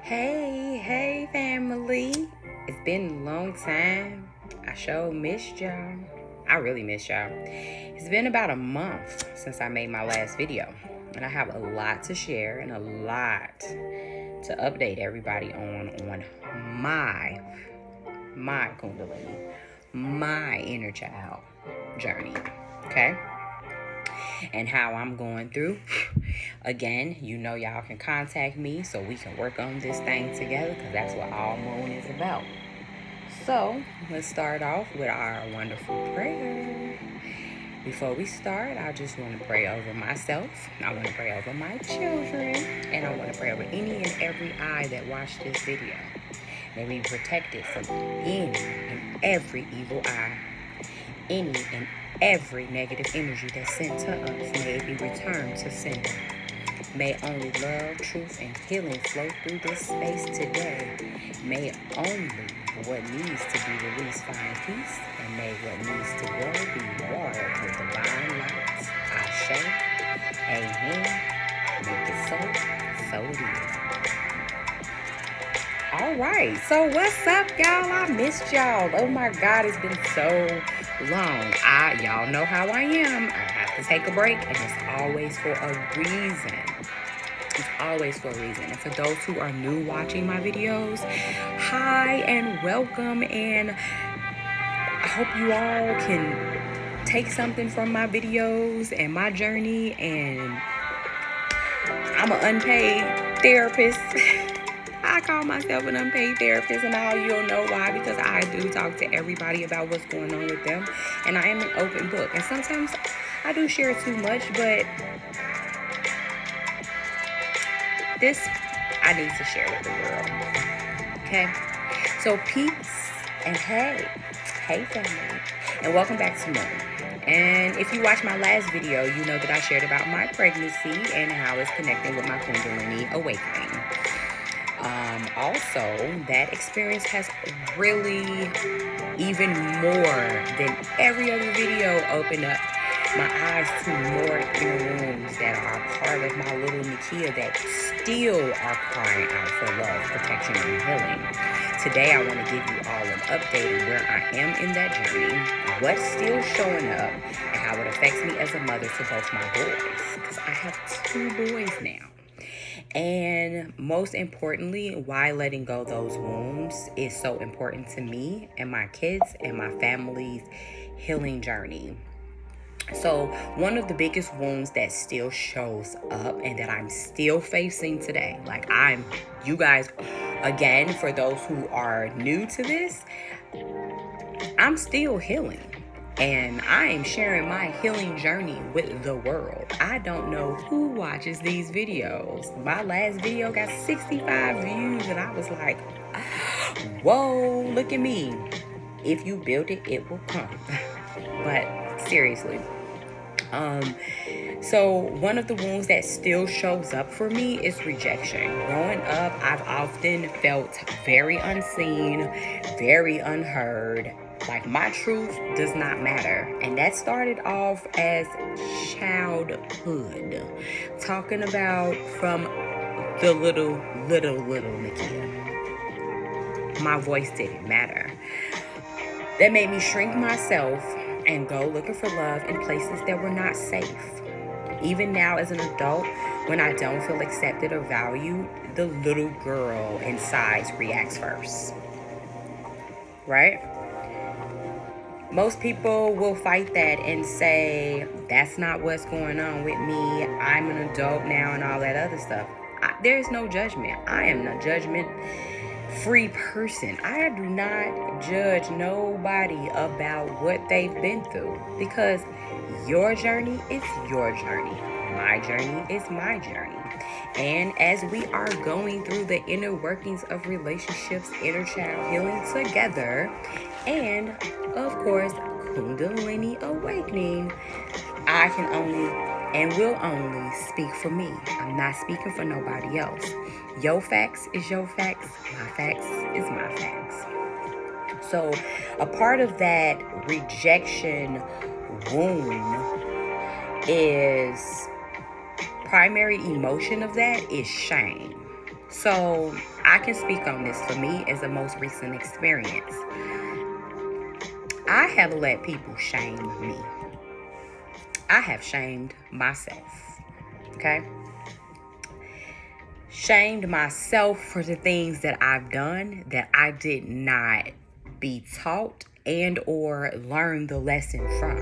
Hey family. It's been a long time. I sure missed y'all. I really missed y'all. It's been about a month since I made my last video. And I have a lot to share and a lot to update everybody on my Kundalini, my inner child journey. Okay? And how I'm going through. Again, you know y'all can contact me so we can work on this thing together because that's what All Moon is about. So, let's start off with our wonderful prayer. Before we start, I just want to pray over myself. I want to pray over my children. And I want to pray over any and every eye that watched this video. May we be protected from any and every evil eye. Any and every negative energy that's sent to us, may it be returned to sender. May only love, truth, and healing flow through this space today. May only what needs to be released find peace, and may what needs to go be watered with divine light. Ashe, amen. Make it so it is. All right, so what's up, y'all? I missed y'all. Oh my God, it's been so long. Y'all know how I am. I have to take a break, and it's always for a reason. It's always for a reason. And for those who are new watching my videos, hi and welcome. And I hope you all can take something from my videos and my journey. And I'm an unpaid therapist. I call myself an unpaid therapist, and all you'll know why, because I do talk to everybody about what's going on with them, and I am an open book. And sometimes I do share too much, but this I need to share with the world. Okay? So peace and hey family, and welcome back to Moon. And if you watched my last video, you know that I shared about my pregnancy and how it's connecting with my Kundalini awakening. Also, that experience has really, even more than every other video, opened up my eyes to more inner wounds that are part of my little Nakia that still are crying out for love, protection, and healing. Today, I want to give you all an update on where I am in that journey, what's still showing up, and how it affects me as a mother to both my boys, because I have 2 boys now. And most importantly, why letting go those wounds is so important to me and my kids and my family's healing journey. So one of the biggest wounds that still shows up and that I'm still facing today, you guys, again, for those who are new to this, I'm still healing. And I am sharing my healing journey with the world. I don't know who watches these videos. My last video got 65 views, and I was like, whoa, look at me. If you build it, it will come. But seriously. So one of the wounds that still shows up for me is rejection. Growing up, I've often felt very unseen, very unheard. Like my truth does not matter. And that started off as childhood. Talking about from the little Nakia. My voice didn't matter. That made me shrink myself and go looking for love in places that were not safe. Even now as an adult, when I don't feel accepted or valued, the little girl inside reacts first. Right? Most people will fight that and say, that's not what's going on with me. I'm an adult now and all that other stuff. There's no judgment. I am a judgment-free person. I do not judge nobody about what they've been through, because your journey is your journey. My journey is my journey. And as we are going through the inner workings of relationships, inner child healing together, and of course, Kundalini awakening, I can only and will only speak for me. I'm not speaking for nobody else. Your facts is your facts. My facts is my facts. So a part of that rejection wound is primary emotion of that is shame. So I can speak on this for me as a most recent experience. I have let people shame me. I have shamed myself. Okay? Shamed myself for the things that I've done that I did not be taught and or learn the lesson from.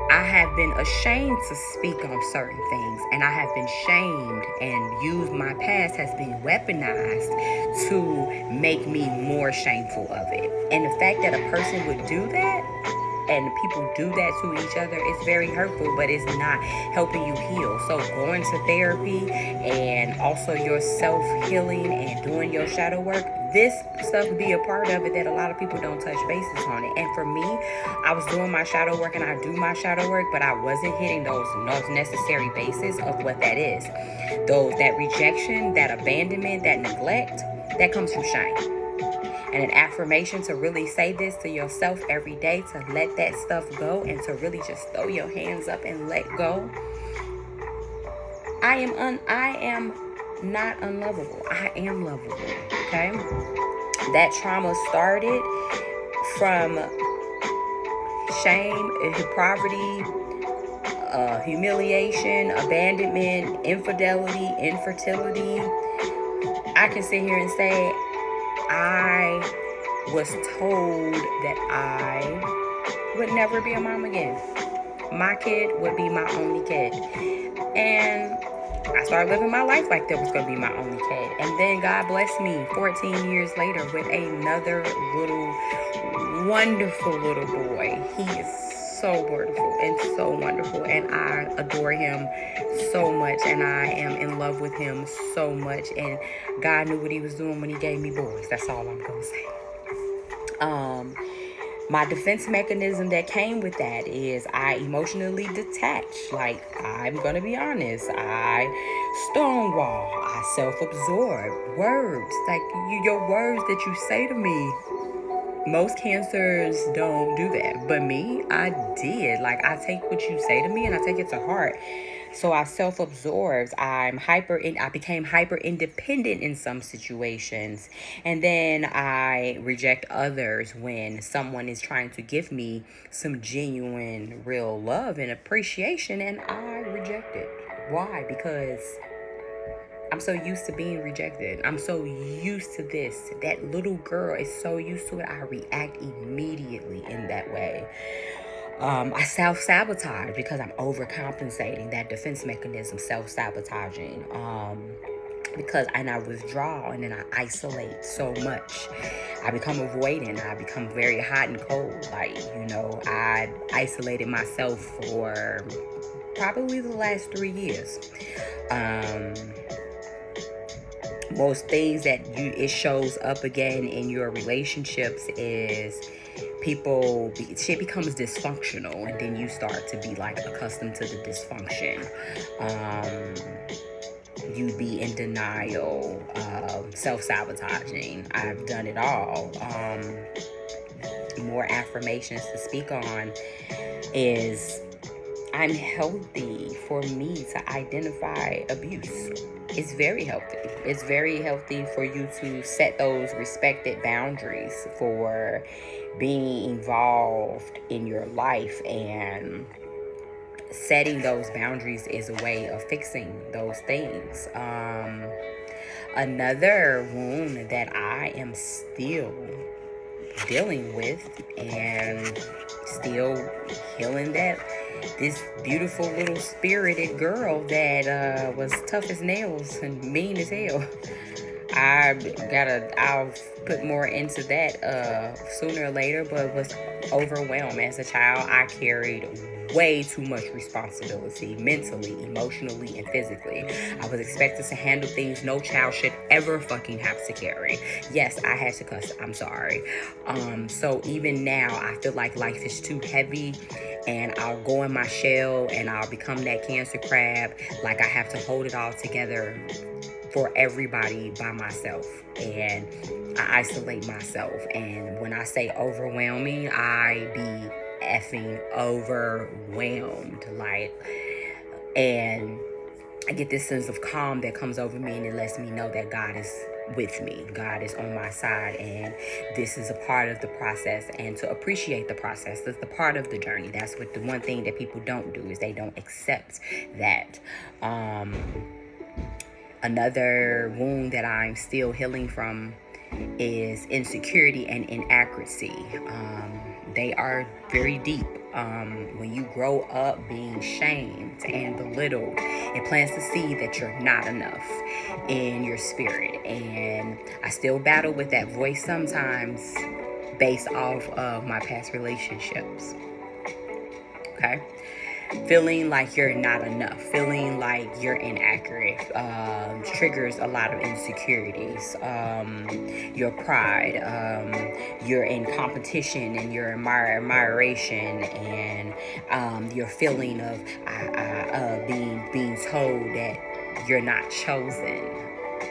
I have been ashamed to speak on certain things, and I have been shamed and used my past has been weaponized to make me more shameful of it. And the fact that a person would do that and people do that to each other, it's very hurtful, but it's not helping you heal. So going to therapy and also your self-healing and doing your shadow work, this stuff be a part of it that a lot of people don't touch bases on it. And for me, I was doing my shadow work and I do my shadow work, but I wasn't hitting those necessary bases of what that is. That rejection, that abandonment, that neglect, that comes from shame. And an affirmation to really say this to yourself every day, to let that stuff go and to really just throw your hands up and let go. I am not unlovable. I am lovable. Okay? That trauma started from shame, poverty, humiliation, abandonment, infidelity, infertility. I can sit here and say I was told that I would never be a mom again. My kid would be my only kid. And I started living my life like that was going to be my only kid. And then God blessed me 14 years later with another little, wonderful little boy. He is so wonderful and so wonderful. And I adore him so much. And I am in love with him so much. And God knew what he was doing when he gave me boys. That's all I'm going to say. My defense mechanism that came with that is I emotionally detach. Like, I'm gonna be honest, I stonewall, I self-absorb words. Like, your words that you say to me, most cancers don't do that, but me, I did. Like, I take what you say to me and I take it to heart. So I self-absorbed. I became hyper independent in some situations. And then I reject others when someone is trying to give me some genuine, real love and appreciation, and I reject it. Why? Because I'm so used to being rejected. I'm so used to this. That little girl is so used to it. I react immediately in that way. I self-sabotage because I'm overcompensating. That defense mechanism, self-sabotaging. And I withdraw and then I isolate so much. I become avoidant. I become very hot and cold. I isolated myself for probably the last 3 years. Most things that it shows up again in your relationships is shit becomes dysfunctional, and then you start to be like accustomed to the dysfunction. You be in denial, self-sabotaging. I've done it all. More affirmations to speak on is I'm healthy for me to identify abuse. It's very healthy. It's very healthy for you to set those respected boundaries for being involved in your life, and setting those boundaries is a way of fixing those things. Another wound that I am still dealing with and still healing, that this beautiful little spirited girl that was tough as nails and mean as hell. I'll put more into that sooner or later, but was overwhelmed. As a child, I carried way too much responsibility, mentally, emotionally, and physically. I was expected to handle things no child should ever fucking have to carry. Yes, I had to cuss. I'm sorry. So even now, I feel like life is too heavy, and I'll go in my shell and I'll become that cancer crab. Like, I have to hold it all together for everybody by myself, and I isolate myself. And when I say overwhelming, I be effing overwhelmed. And I get this sense of calm that comes over me, and it lets me know that God is with me. God is on my side, and this is a part of the process, and to appreciate the process. That's the part of the journey. That's what the one thing that people don't do, is they don't accept that. Another wound that I'm still healing from is insecurity and inaccuracy. They are very deep. When you grow up being shamed and belittled, it plants the seed that you're not enough in your spirit. And I still battle with that voice sometimes based off of my past relationships. Okay? Feeling like you're not enough, feeling like you're inaccurate, triggers a lot of insecurities. Your pride, you're in competition, and your admiration, and your feeling of being told that you're not chosen,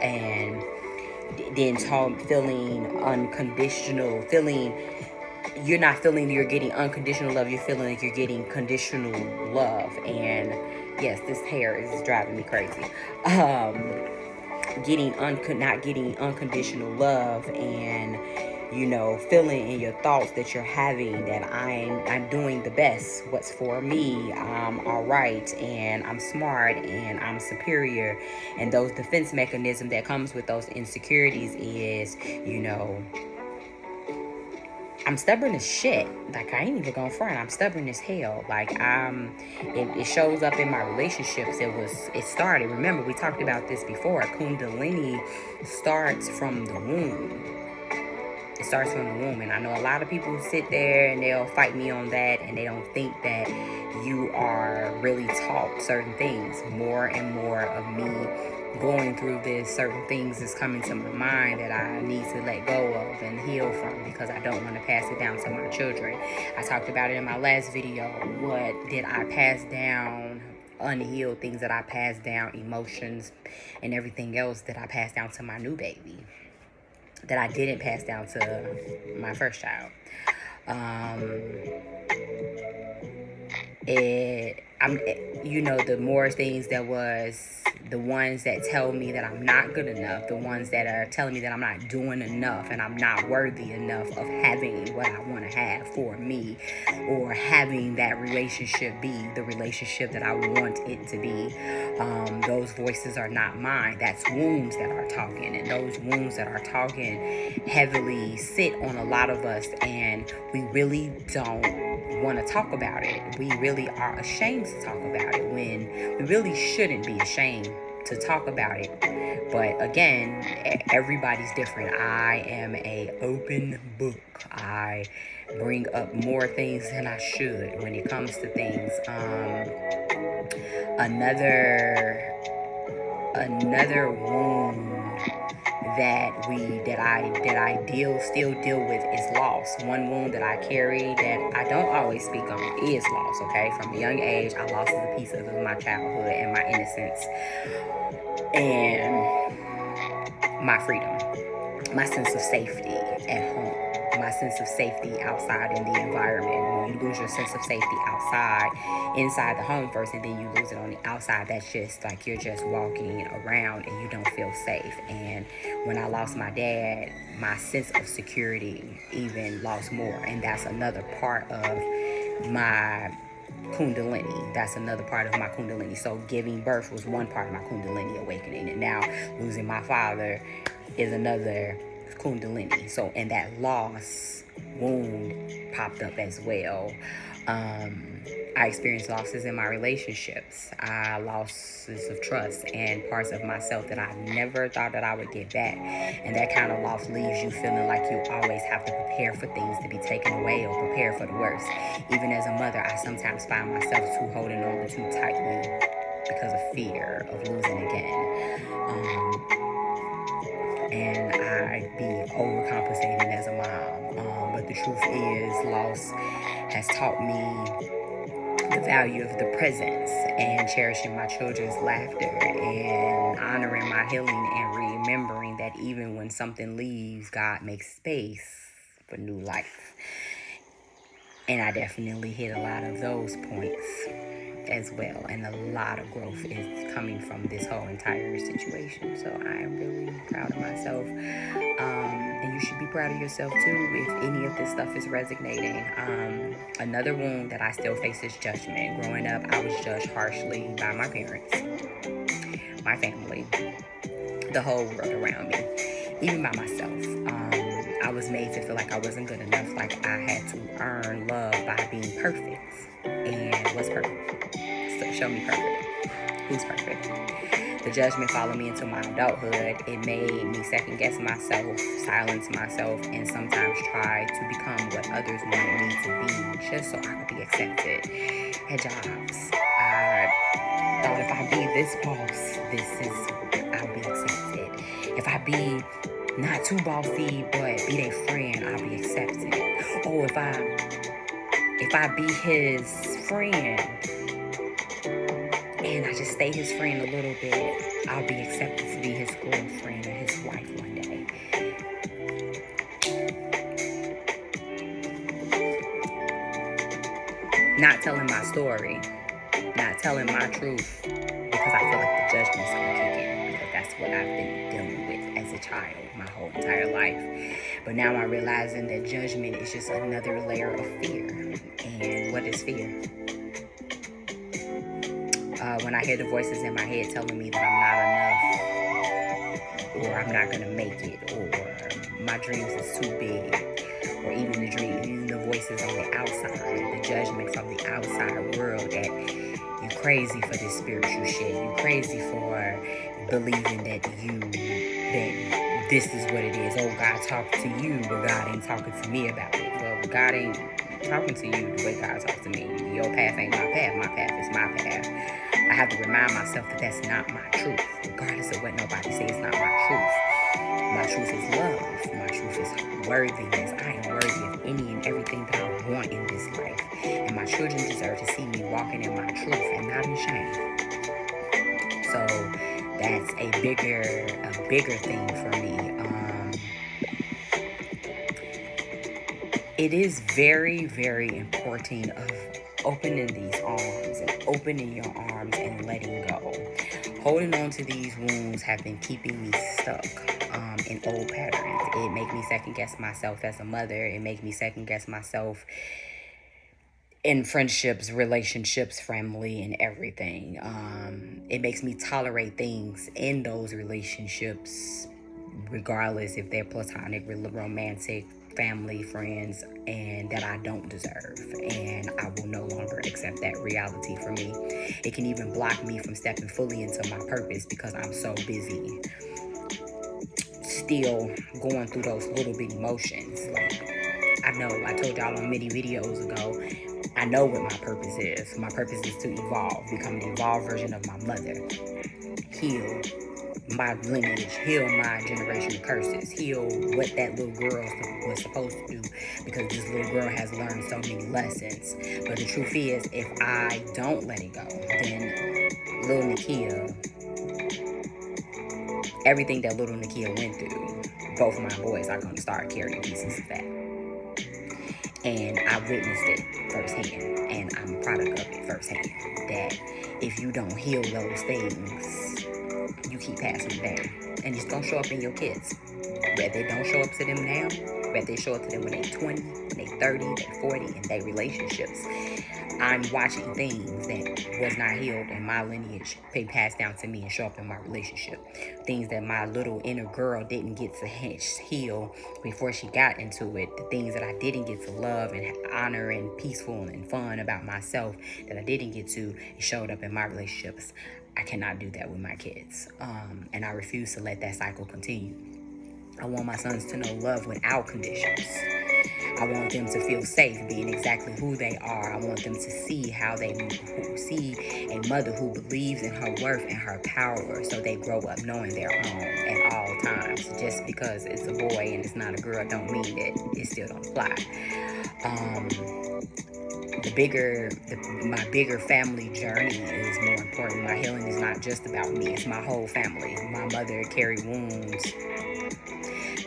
and then feeling unconditional, feeling you're not feeling you're getting unconditional love. You're feeling like you're getting conditional love. And yes, this hair is driving me crazy. Not getting unconditional love, and feeling in your thoughts that you're having that I'm doing the best. What's for me? I'm all right, and I'm smart, and I'm superior. And those defense mechanisms that comes with those insecurities is, I'm stubborn as shit. Like, I ain't even gonna front. I'm stubborn as hell. Like, it shows up in my relationships. It started. Remember, we talked about this before. Kundalini starts from the womb. It starts from the womb. And I know a lot of people sit there and they'll fight me on that, and they don't think that you are really taught certain things. More and more of me going through this, certain things is coming to my mind that I need to let go of and heal from, because I don't want to pass it down to my children. I talked about it in my last video. What did I pass down? Unhealed things that I passed down, emotions and everything else that I passed down to my new baby, that I didn't pass down to my first child. The more things that was the ones that tell me that I'm not good enough, the ones that are telling me that I'm not doing enough and I'm not worthy enough of having what I want to have for me, or having that relationship be the relationship that I want it to be. Those voices are not mine. That's wounds that are talking, and those wounds that are talking heavily sit on a lot of us, and we really don't want to talk about it. We really are ashamed to talk about it, when we really shouldn't be ashamed to talk about it. But again, everybody's different. I am a open book. I bring up more things than I should when it comes to things. Another wound that I still deal with is loss. One wound that I carry that I don't always speak on is loss. Okay, from a young age, I lost a piece of my childhood and my innocence and my freedom, my sense of safety at home, my sense of safety outside in the environment. When you lose your sense of safety inside the home first, and then you lose it on the outside, that's just like you're just walking around and you don't feel safe. And when I lost my dad, my sense of security even lost more. And that's another part of my Kundalini. That's another part of my Kundalini. So giving birth was one part of my Kundalini awakening, and now losing my father is another Kundalini. So, and that loss wound popped up as well. I experienced losses in my relationships. I losses of trust and parts of myself that I never thought that I would get back. And that kind of loss leaves you feeling like you always have to prepare for things to be taken away, or prepare for the worst. Even as a mother, I sometimes find myself holding on too tightly because of fear of losing again. And I be overcompensating as a mom. But the truth is, loss has taught me the value of the presence, and cherishing my children's laughter, and honoring my healing, and remembering that even when something leaves, God makes space for new life. And I definitely hit a lot of those points. as well. And a lot of growth is coming from this whole entire situation. So I am really proud of myself. And you should be proud of yourself too if any of this stuff is resonating. Another wound that I still face is judgment. Growing up, I was judged harshly by my parents, my family, the whole world around me, even by myself. I was made to feel like I wasn't good enough, like I had to earn love by being perfect. And what's perfect? So show me perfect. Who's perfect? The judgment followed me into my adulthood. It made me second guess myself, silence myself, and sometimes try to become what others wanted me to be just so I could be accepted. At jobs, I thought if I be this boss, I'll be accepted. If I be not too bossy, but be their friend, I'll be accepted. Oh, if I be his friend and I just stay his friend a little bit, I'll be accepted to be his girlfriend or his wife one day. Not telling my story, not telling my truth, because I feel like the judgment's gonna kick in, because that's what I've been dealing with as a child my whole entire life. But now I'm realizing that judgment is just another layer of fear. And what is fear? When I hear the voices in my head telling me that I'm not enough, or I'm not gonna make it, or my dreams is too big, or even the voices on the outside, the judgment from the outside world that you crazy for this spiritual shit, you crazy for believing that this is what it is. Oh, God talked to you, but God ain't talking to me about it. Well, God ain't talking to you the way God talks to me. Your path ain't my path. My path is my path. I have to remind myself that that's not my truth, regardless of what nobody says. It's not my truth. My truth is love. My truth is worthiness. I am worthy of any and everything that I want in this life. And my children deserve to see me walking in my truth and not in shame. So that's a bigger thing for me. It is very, very important of opening these arms and opening your arms and letting go. Holding on to these wounds have been keeping me stuck in old patterns. It makes me second guess myself as a mother. It makes me second guess myself in friendships, relationships, family, and everything. It makes me tolerate things in those relationships, regardless if they're platonic, romantic, family, friends, and that I don't deserve. And I will no longer accept that reality for me. It can even block me from stepping fully into my purpose because I'm so busy still going through those little big emotions. Like, I know I told y'all on many videos ago, I know what my purpose is. My purpose is to evolve, become the evolved version of my mother, heal my lineage, heal my generational curses, heal what that little girl was supposed to do, because this little girl has learned so many lessons. But the truth is, if I don't let it go, then little Nakia, everything that little Nakia went through, both of my boys are going to start carrying pieces of that. And I witnessed it firsthand, and I'm a product of it firsthand, that if you don't heal those things, you keep passing them down. And it's going to show up in your kids. Whether they don't show up to them now, whether they show up to them when they're 20, when they're 30, they're 40, in their relationships. I'm watching things that was not healed in my lineage being passed down to me and show up in my relationship. Things that my little inner girl didn't get to heal before she got into it. The things that I didn't get to love and honor and peaceful and fun about myself that I didn't get to, it showed up in my relationships. I cannot do that with my kids. And I refuse to let that cycle continue. I want my sons to know love without conditions. I want them to feel safe being exactly who they are. I want them to see see a mother who believes in her worth and her power, so they grow up knowing their own at all times. Just because it's a boy and it's not a girl don't mean that it still don't apply. My bigger family journey is more important. My healing is not just about me, it's my whole family. My mother carried wounds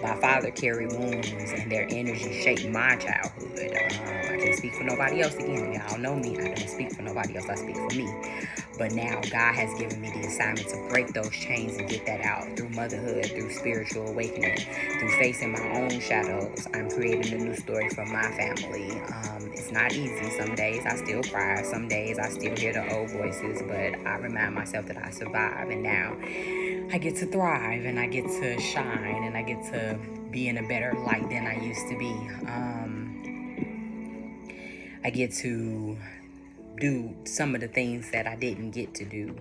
My father carried wounds, and their energy shaped my childhood. I can't speak for nobody else again. Y'all know me. I don't speak for nobody else. I speak for me. But now God has given me the assignment to break those chains and get that out through motherhood, through spiritual awakening, through facing my own shadows. I'm creating a new story for my family. It's not easy. Some days I still cry. Some days I still hear the old voices, but I remind myself that I survive, and now I get to thrive, and I get to shine, and I get to be in a better light than I used to be. I get to do some of the things that I didn't get to do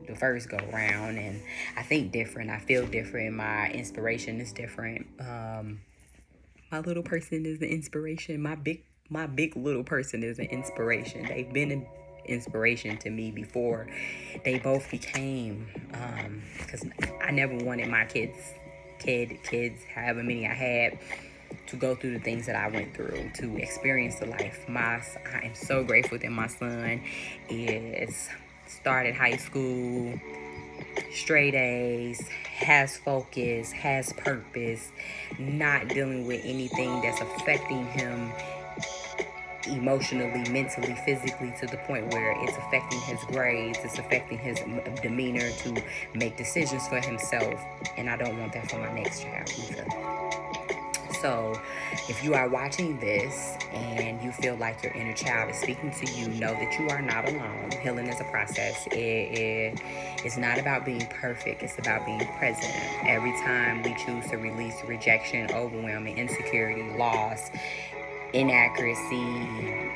the first go round, and I think different. I feel different. My inspiration is different. My little person is the inspiration. My big little person is an inspiration. They've been an inspiration to me before they both became, because I never wanted my kids, however many I had, to go through the things that I went through, to experience the life. I am so grateful that my son is started high school, straight A's, has focus, has purpose, not dealing with anything that's affecting him emotionally, mentally, physically, to the point where it's affecting his grades, it's affecting his demeanor to make decisions for himself. And I don't want that for my next child either. So if you are watching this and you feel like your inner child is speaking to you, know that you are not alone. Healing is a process. It's not about being perfect. It's about being present. Every time we choose to release rejection, overwhelming, insecurity, loss, inaccuracy,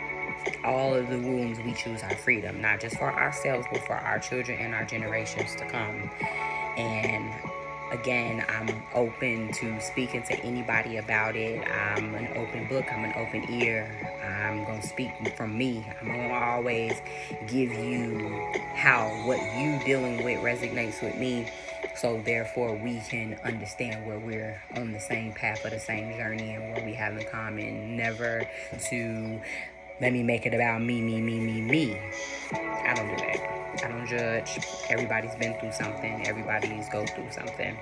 all of the wounds, we choose our freedom, not just for ourselves, but for our children and our generations to come. And again, I'm open to speaking to anybody about it. I'm an open book. I'm an open ear. I'm going to speak from me. I'm going to always give you how what you dealing with resonates with me. So therefore, we can understand where we're on the same path or the same journey and what we have in common. Never to let me make it about me. I don't do that. I don't judge. Everybody's been through something. Everybody's go through something.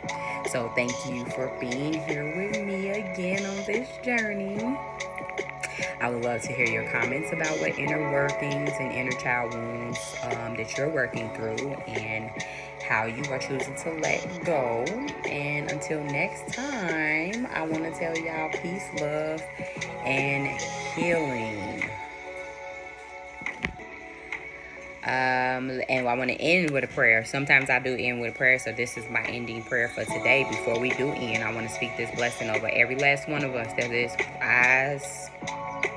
So thank you for being here with me again on this journey. I would love to hear your comments about what inner workings and inner child wounds that you're working through, and how you are choosing to let go. And until next time, I want to tell y'all peace, love, and healing. And I want to end with a prayer. Sometimes I do end with a prayer, so this is my ending prayer for today. Before we do end, I want to speak this blessing over every last one of us that is eyes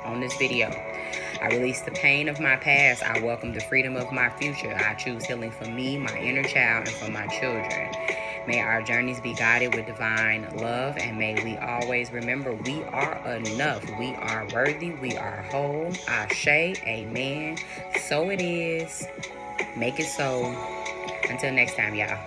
on this video. I release the pain of my past. I welcome the freedom of my future. I choose healing for me, my inner child, and for my children. May our journeys be guided with divine love, and may we always remember we are enough. We are worthy. We are whole. Ashe, amen. So it is. Make it so. Until next time, y'all.